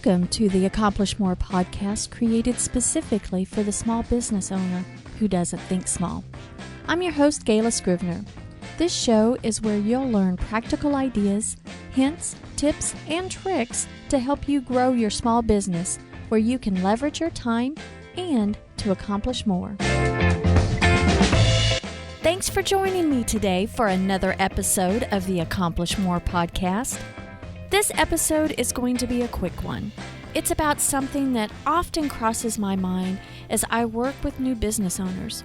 Welcome to the Accomplish More podcast, created specifically for the small business owner who doesn't think small. I'm your host, Gayla Scrivener. This show is where you'll learn practical ideas, hints, tips, and tricks to help you grow your small business where you can leverage your time and to accomplish more. Thanks for joining me today for another episode of the Accomplish More podcast. This episode is going to be a quick one. It's about something that often crosses my mind as I work with new business owners.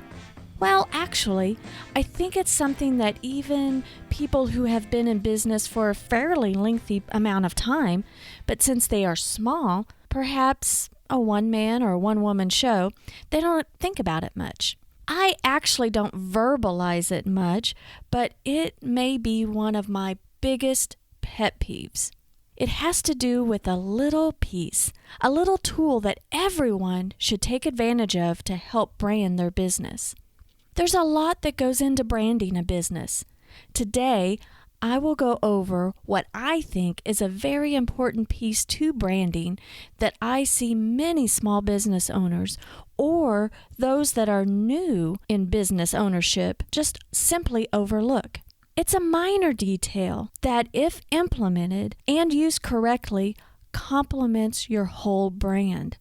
Well, actually, I think it's something that even people who have been in business for a fairly lengthy amount of time, but since they are small, perhaps a one-man or one-woman show, they don't think about it much. I actually don't verbalize it much, but it may be one of my biggest pet peeves. It has to do with a little piece, a little tool that everyone should take advantage of to help brand their business. There's a lot that goes into branding a business. Today, I will go over what I think is a very important piece to branding that I see many small business owners or those that are new in business ownership just simply overlook. It's a minor detail that, if implemented and used correctly, complements your whole brand.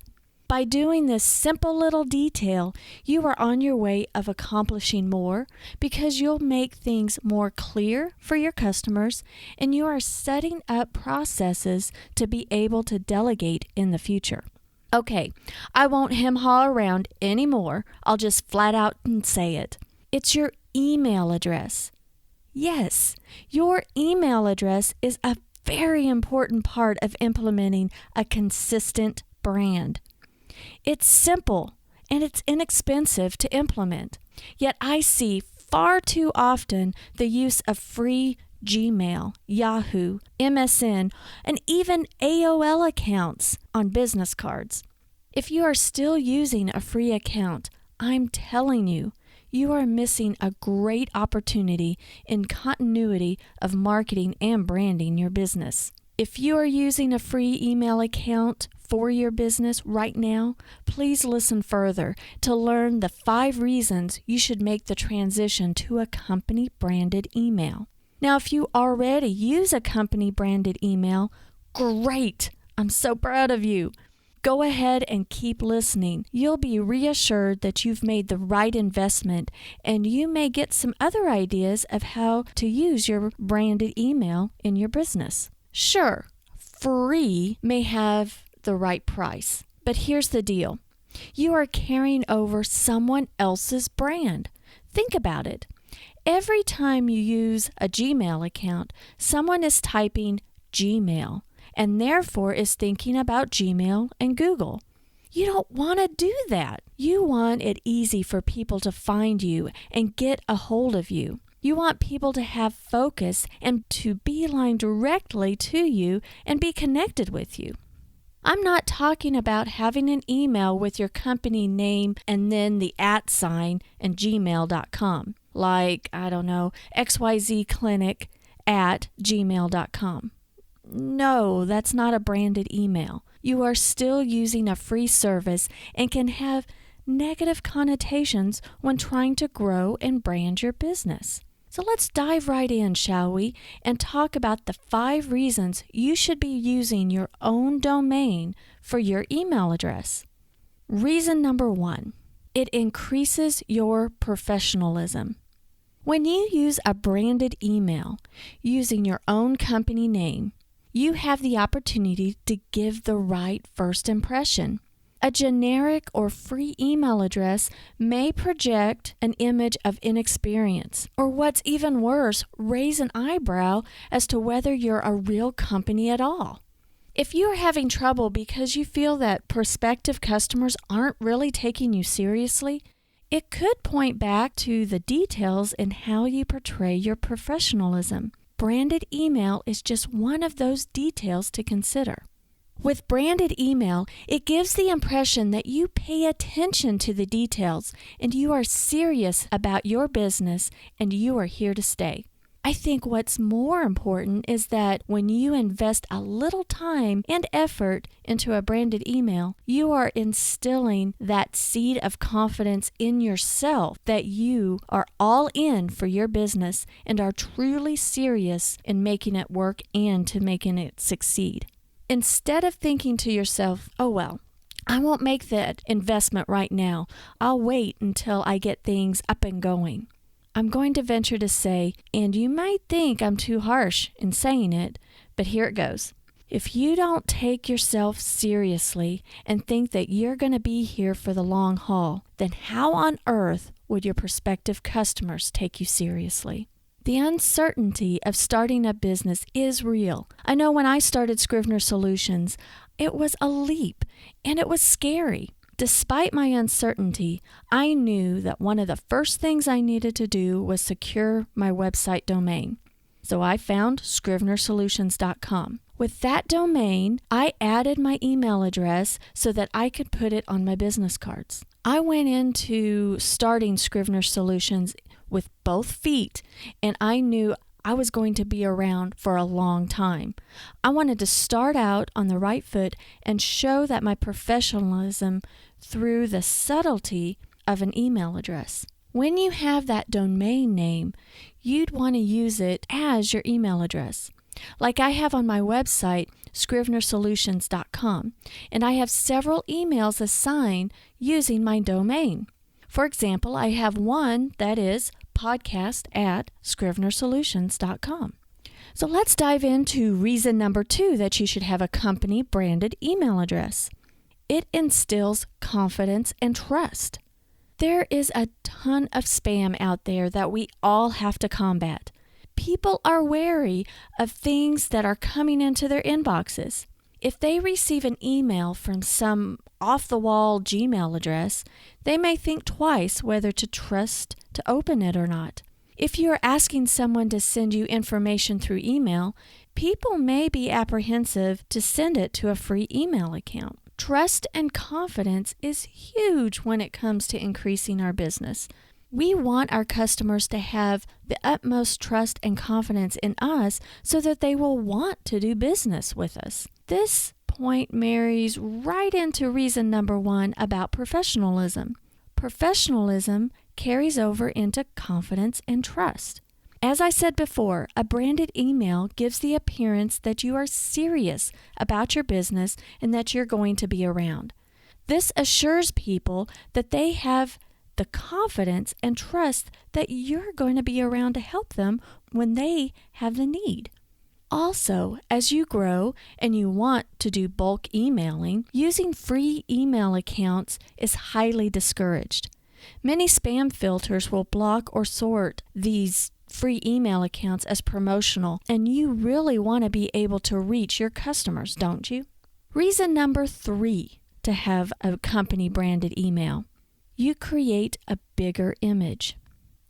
By doing this simple little detail, you are on your way of accomplishing more because you'll make things more clear for your customers and you are setting up processes to be able to delegate in the future. Okay, I won't hem-haw around anymore. I'll just flat out and say it. It's your email address. Yes, your email address is a very important part of implementing a consistent brand. It's simple and it's inexpensive to implement, yet I see far too often the use of free Gmail, Yahoo, MSN, and even AOL accounts on business cards. If you are still using a free account, I'm telling you, you are missing a great opportunity in continuity of marketing and branding your business. If you are using a free email account for your business right now, please listen further to learn the 5 reasons you should make the transition to a company-branded email. Now, if you already use a company-branded email, great! I'm so proud of you. Go ahead and keep listening. You'll be reassured that you've made the right investment and you may get some other ideas of how to use your branded email in your business. Sure, free may have the right price, but here's the deal. You are carrying over someone else's brand. Think about it. Every time you use a Gmail account, someone is typing Gmail and therefore is thinking about Gmail and Google. You don't want to do that. You want it easy for people to find you and get a hold of you. You want people to have focus and to beeline directly to you and be connected with you. I'm not talking about having an email with your company name and then the @ sign and gmail.com, like, xyzclinic@gmail.com. No, that's not a branded email. You are still using a free service and can have negative connotations when trying to grow and brand your business. So let's dive right in, shall we, and talk about the 5 reasons you should be using your own domain for your email address. Reason number 1, it increases your professionalism. When you use a branded email using your own company name, you have the opportunity to give the right first impression. A generic or free email address may project an image of inexperience, or what's even worse, raise an eyebrow as to whether you're a real company at all. If you are having trouble because you feel that prospective customers aren't really taking you seriously, it could point back to the details in how you portray your professionalism. Branded email is just one of those details to consider. With branded email, it gives the impression that you pay attention to the details and you are serious about your business and you are here to stay. I think what's more important is that when you invest a little time and effort into a branded email, you are instilling that seed of confidence in yourself that you are all in for your business and are truly serious in making it work and to making it succeed. Instead of thinking to yourself, oh well, I won't make that investment right now. I'll wait until I get things up and going. I'm going to venture to say, and you might think I'm too harsh in saying it, but here it goes. If you don't take yourself seriously and think that you're going to be here for the long haul, then how on earth would your prospective customers take you seriously? The uncertainty of starting a business is real. I know when I started Scrivener Solutions, it was a leap and it was scary. Despite my uncertainty, I knew that one of the first things I needed to do was secure my website domain. So I found scrivenersolutions.com. With that domain, I added my email address so that I could put it on my business cards. I went into starting Scrivener Solutions with both feet, and I knew I was going to be around for a long time. I wanted to start out on the right foot and show that my professionalism through the subtlety of an email address. When you have that domain name, you'd want to use it as your email address. Like I have on my website, scrivenersolutions.com, and I have several emails assigned using my domain. For example, I have one that is podcast@scrivenersolutions.com. So let's dive into reason number 2 that you should have a company branded email address. It instills confidence and trust. There is a ton of spam out there that we all have to combat. People are wary of things that are coming into their inboxes. If they receive an email from some off-the-wall Gmail address, they may think twice whether to trust to open it or not. If you are asking someone to send you information through email, people may be apprehensive to send it to a free email account. Trust and confidence is huge when it comes to increasing our business. We want our customers to have the utmost trust and confidence in us so that they will want to do business with us. This point marries right into reason number 1 about professionalism. Professionalism carries over into confidence and trust. As I said before, a branded email gives the appearance that you are serious about your business and that you're going to be around. This assures people that they have the confidence and trust that you're going to be around to help them when they have the need. Also, as you grow and you want to do bulk emailing, using free email accounts is highly discouraged. Many spam filters will block or sort these free email accounts as promotional, and you really want to be able to reach your customers, don't you? Reason number 3 to have a company branded email. You create a bigger image.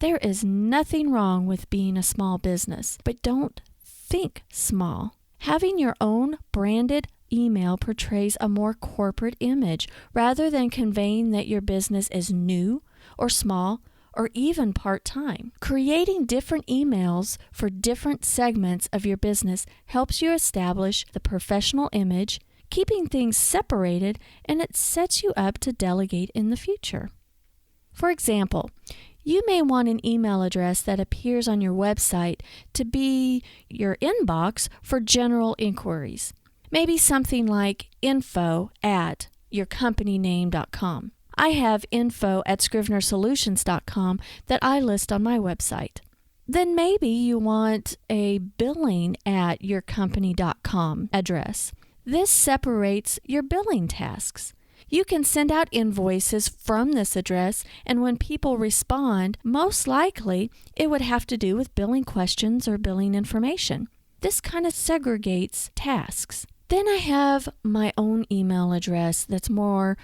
There is nothing wrong with being a small business, but don't think small. Having your own branded email portrays a more corporate image rather than conveying that your business is new or small or even part-time. Creating different emails for different segments of your business helps you establish the professional image, keeping things separated, and it sets you up to delegate in the future. For example, you may want an email address that appears on your website to be your inbox for general inquiries. Maybe something like info@yourcompanyname.com. I have info@scrivenersolutions.com that I list on my website. Then maybe you want a billing@yourcompany.com address. This separates your billing tasks. You can send out invoices from this address, and when people respond, most likely it would have to do with billing questions or billing information. This kind of segregates tasks. Then I have my own email address that's more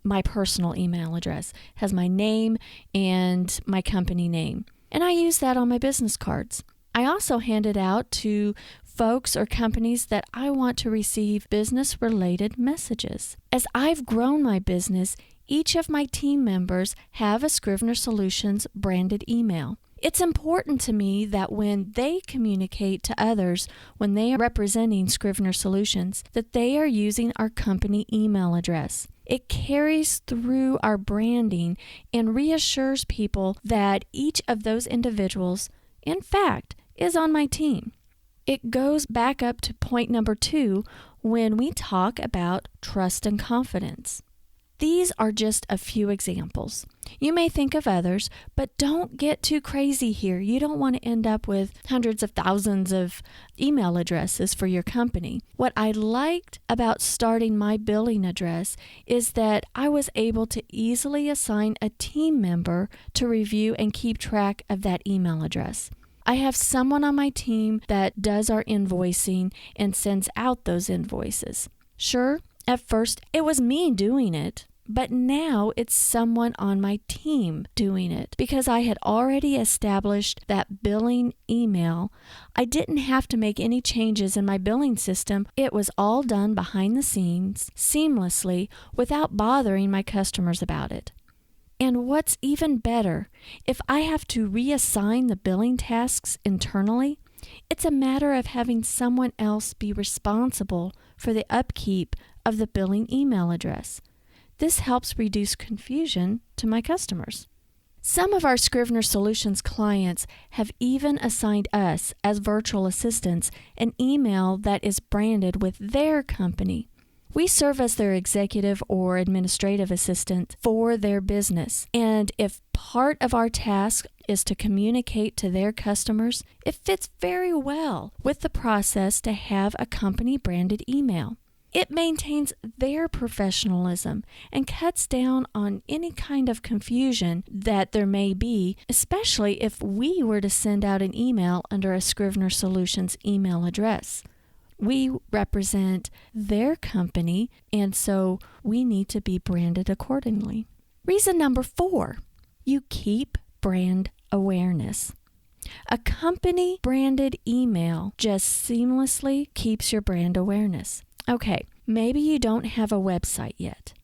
my personal email address. It has my name and my company name, and I use that on my business cards. I also hand it out to folks or companies that I want to receive business-related messages. As I've grown my business, each of my team members have a Scrivener Solutions branded email. It's important to me that when they communicate to others, when they are representing Scrivener Solutions, that they are using our company email address. It carries through our branding and reassures people that each of those individuals, in fact, is on my team. It goes back up to point number 2 when we talk about trust and confidence. These are just a few examples. You may think of others, but don't get too crazy here. You don't want to end up with hundreds of thousands of email addresses for your company. What I liked about starting my billing address is that I was able to easily assign a team member to review and keep track of that email address. I have someone on my team that does our invoicing and sends out those invoices. Sure, at first it was me doing it, but now it's someone on my team doing it. Because I had already established that billing email, I didn't have to make any changes in my billing system. It was all done behind the scenes, seamlessly, without bothering my customers about it. And what's even better, if I have to reassign the billing tasks internally, it's a matter of having someone else be responsible for the upkeep of the billing email address. This helps reduce confusion to my customers. Some of our Scrivener Solutions clients have even assigned us, as virtual assistants, an email that is branded with their company. We serve as their executive or administrative assistant for their business, and if part of our task is to communicate to their customers, it fits very well with the process to have a company-branded email. It maintains their professionalism and cuts down on any kind of confusion that there may be, especially if we were to send out an email under a Scrivener Solutions email address. We represent their company, and so we need to be branded accordingly. Reason number 4, you keep brand awareness. A company branded email just seamlessly keeps your brand awareness. Okay, maybe you don't have a website yet.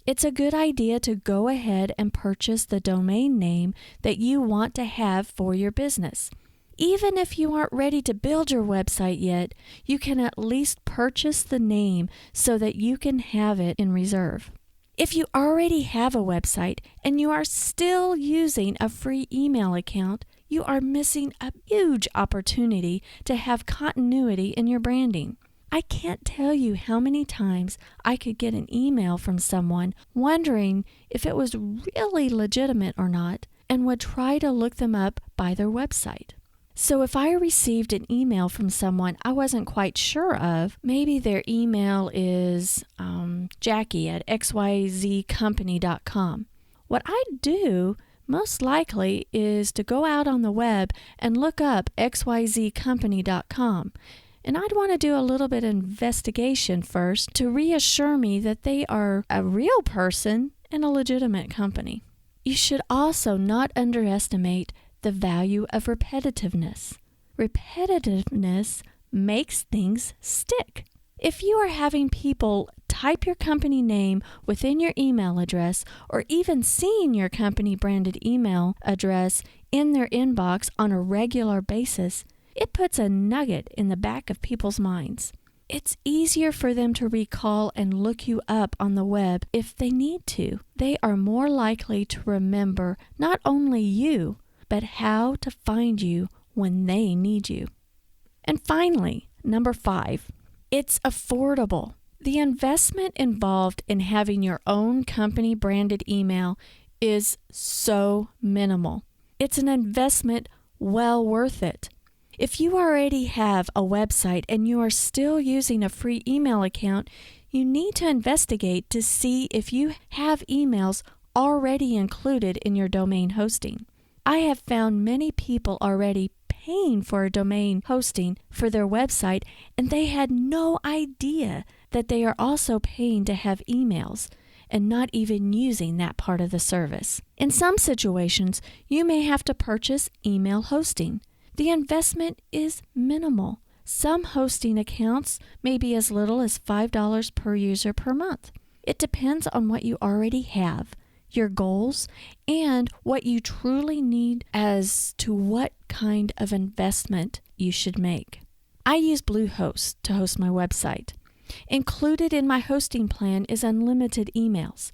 It's a good idea to go ahead and purchase the domain name that you want to have for your business. Even if you aren't ready to build your website yet, you can at least purchase the name so that you can have it in reserve. If you already have a website and you are still using a free email account, you are missing a huge opportunity to have continuity in your branding. I can't tell you how many times I could get an email from someone wondering if it was really legitimate or not and would try to look them up by their website. So if I received an email from someone I wasn't quite sure of, maybe their email is Jackie@xyzcompany.com. What I'd do most likely is to go out on the web and look up xyzcompany.com. And I'd want to do a little bit of investigation first to reassure me that they are a real person and a legitimate company. You should also not underestimate the value of repetitiveness. Repetitiveness makes things stick. If you are having people type your company name within your email address or even seeing your company branded email address in their inbox on a regular basis, it puts a nugget in the back of people's minds. It's easier for them to recall and look you up on the web if they need to. They are more likely to remember not only you, but how to find you when they need you. And finally, number 5, it's affordable. The investment involved in having your own company branded email is so minimal. It's an investment well worth it. If you already have a website and you are still using a free email account, you need to investigate to see if you have emails already included in your domain hosting. I have found many people already paying for a domain hosting for their website, and they had no idea that they are also paying to have emails and not even using that part of the service. In some situations, you may have to purchase email hosting. The investment is minimal. Some hosting accounts may be as little as $5 per user per month. It depends on what you already have. your goals, and what you truly need as to what kind of investment you should make. I use Bluehost to host my website. Included in my hosting plan is unlimited emails.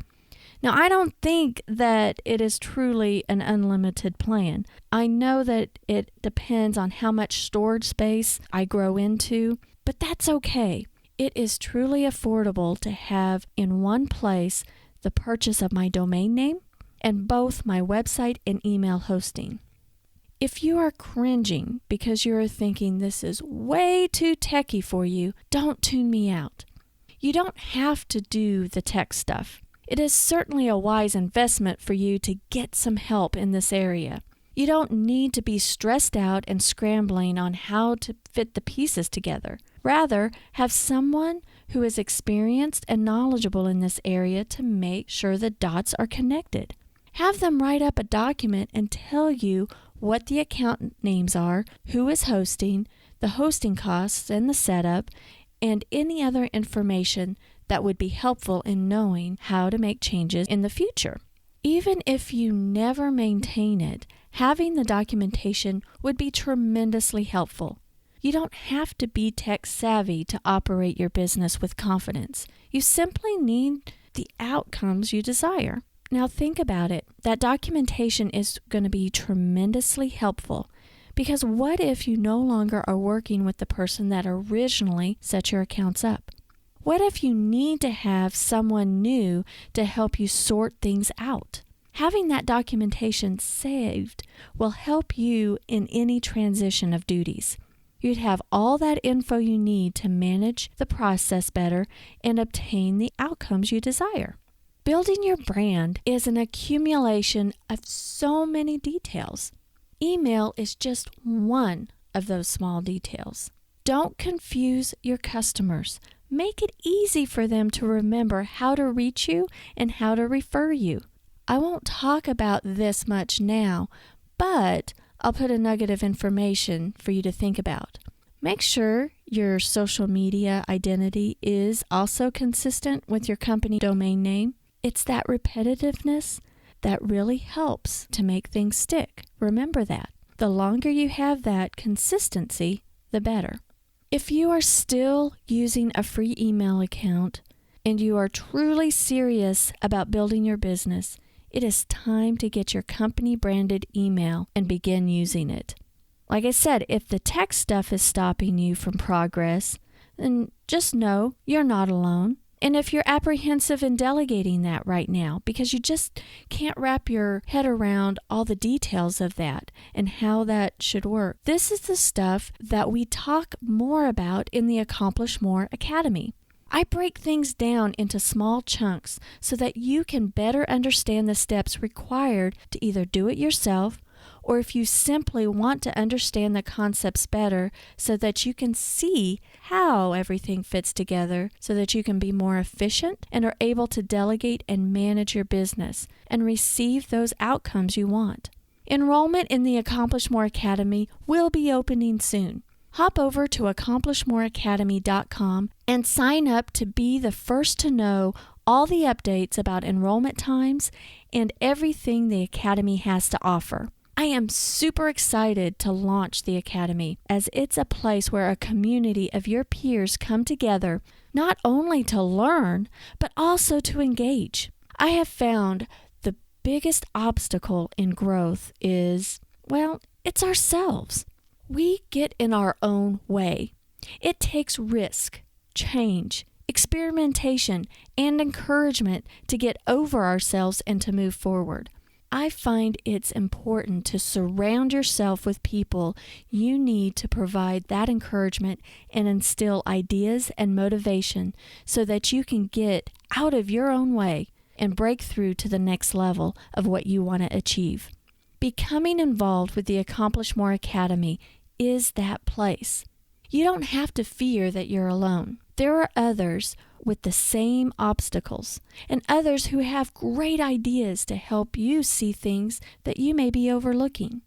Now, I don't think that it is truly an unlimited plan. I know that it depends on how much storage space I grow into, but that's okay. It is truly affordable to have in one place the purchase of my domain name and both my website and email hosting. If you are cringing because you are thinking this is way too techy for you, don't tune me out. You don't have to do the tech stuff. It is certainly a wise investment for you to get some help in this area. You don't need to be stressed out and scrambling on how to fit the pieces together. Rather, have someone who is experienced and knowledgeable in this area to make sure the dots are connected. Have them write up a document and tell you what the account names are, who is hosting, the hosting costs and the setup, and any other information that would be helpful in knowing how to make changes in the future. Even if you never maintain it, having the documentation would be tremendously helpful. You don't have to be tech savvy to operate your business with confidence. You simply need the outcomes you desire. Now think about it. That documentation is going to be tremendously helpful, because what if you no longer are working with the person that originally set your accounts up? What if you need to have someone new to help you sort things out? Having that documentation saved will help you in any transition of duties. You'd have all that info you need to manage the process better and obtain the outcomes you desire. Building your brand is an accumulation of so many details. Email is just one of those small details. Don't confuse your customers. Make it easy for them to remember how to reach you and how to refer you. I won't talk about this much now, but I'll put a nugget of information for you to think about. Make sure your social media identity is also consistent with your company domain name. It's that repetitiveness that really helps to make things stick. Remember that. The longer you have that consistency, the better. If you are still using a free email account and you are truly serious about building your business, it is time to get your company branded email and begin using it. Like I said, if the tech stuff is stopping you from progress, then just know you're not alone. And if you're apprehensive in delegating that right now because you just can't wrap your head around all the details of that and how that should work, this is the stuff that we talk more about in the Accomplish More Academy. I break things down into small chunks so that you can better understand the steps required to either do it yourself, or if you simply want to understand the concepts better so that you can see how everything fits together so that you can be more efficient and are able to delegate and manage your business and receive those outcomes you want. Enrollment in the Accomplish More Academy will be opening soon. Hop over to accomplishmoreacademy.com and sign up to be the first to know all the updates about enrollment times and everything the Academy has to offer. I am super excited to launch the Academy, as it's a place where a community of your peers come together not only to learn, but also to engage. I have found the biggest obstacle in growth is, it's ourselves. We get in our own way. It takes risk, change, experimentation, and encouragement to get over ourselves and to move forward. I find it's important to surround yourself with people you need to provide that encouragement and instill ideas and motivation so that you can get out of your own way and break through to the next level of what you want to achieve. Becoming involved with the Accomplish More Academy is that place. You don't have to fear that you're alone. There are others with the same obstacles and others who have great ideas to help you see things that you may be overlooking.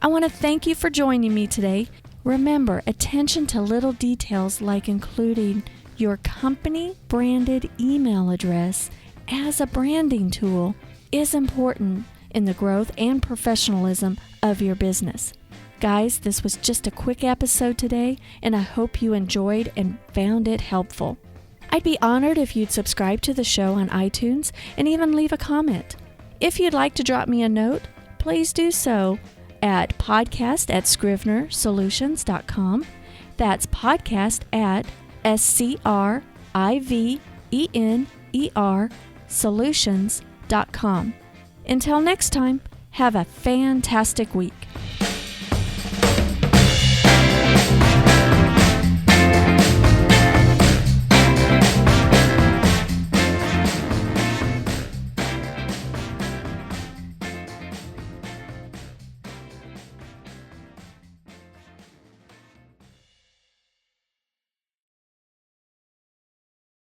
I want to thank you for joining me today. Remember, attention to little details like including your company branded email address as a branding tool is important in the growth and professionalism of your business. Guys, this was just a quick episode today, and I hope you enjoyed and found it helpful. I'd be honored if you'd subscribe to the show on iTunes and even leave a comment. If you'd like to drop me a note, please do so at podcast@scrivenersolutions.com. That's podcast@scrivener solutions.com. Until next time, have a fantastic week.